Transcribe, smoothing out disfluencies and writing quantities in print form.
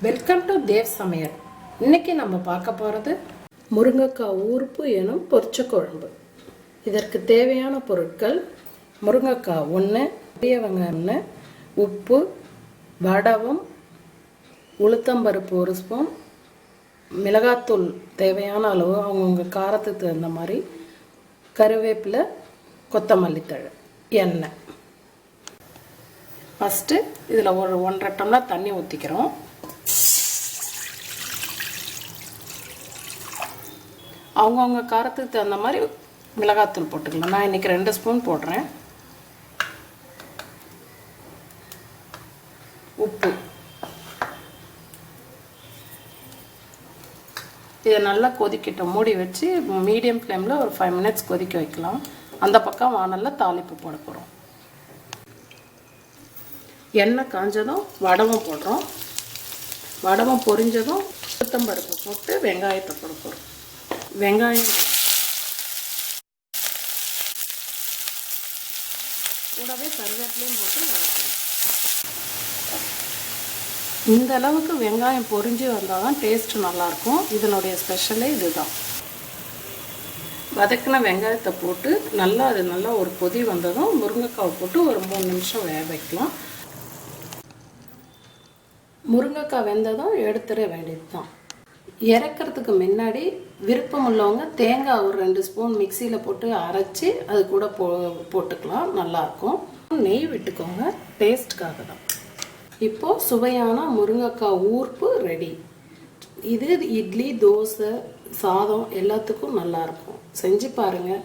Welcome to Dev சமையல். இன்னைக்கு நம்ம பார்க்க போகிறது முருங்கைக்காய் ஊறுப்பு எனும் பொரிச்ச குழம்பு. இதற்கு தேவையான பொருட்கள்: முருங்கைக்காய் 1, பெரிய வெங்காயம் 1, உப்பு, வடகம், உளுத்தம்பருப்பு 1 ஸ்பூன், மிளகாத்தூள் தேவையான அளவு அவங்கவுங்க காரத்துக்கு தகுந்த மாதிரி, கருவேப்பிலை, கொத்தமல்லி தழை, எண்ணெய். ஃபஸ்ட்டு இதில் ஒரு 1.5 டம்ளர் தண்ணி ஊற்றிக்கிறோம். அவங்கவுங்க காரத்துக்கு தகுந்த மாதிரி மிளகாத்தூள் போட்டுக்கலாம். நான் இன்றைக்கி 2 ஸ்பூன் போடுறேன். உப்பு. இதை நல்லா கொதிக்கட்டும். மூடி வச்சு மீடியம் ஃப்ளேமில் ஒரு 5 மினிட்ஸ் கொதிக்க வைக்கலாம். அந்த பக்கம் வானலில் தாளிப்பு போட போகிறோம். எண்ணெய் காஞ்சதும் வடகம் போடுறோம். வடகம் பொரிஞ்சதும் உளுத்தம்பருப்பு போட்டு வெங்காயத்தை போட போகிறோம். வெங்காயம் கூடவே கருவேப்பிலையும் போட்டு வதக்கணும். இந்த அளவுக்கு வெங்காயம் பொரிஞ்சு வந்தால் தான் டேஸ்ட் நல்லாயிருக்கும். இதனுடைய ஸ்பெஷலே இதுதான். வதக்கின வெங்காயத்தை போட்டு அது நல்லா ஒரு கொதி வந்ததும் முருங்கைக்காவை போட்டு ஒரு 3 நிமிஷம் வேக வைக்கலாம். முருங்கைக்காய் வெந்ததும் எடுத்துட வேண்டியது தான். இறக்கிறதுக்கு முன்னாடி விருப்பம் உள்ளவங்க தேங்காய் ஒரு 2 ஸ்பூன் மிக்சியில் போட்டு அரைச்சி அது கூட போட்டுக்கலாம். நல்லாயிருக்கும். நெய் விட்டுக்கோங்க, டேஸ்ட்டுக்காக தான். இப்போது சுவையான முருங்கைக்காய் ஊறுப்பு ரெடி. இது இட்லி, தோசை, சாதம் எல்லாத்துக்கும் நல்லாயிருக்கும். செஞ்சு பாருங்கள்.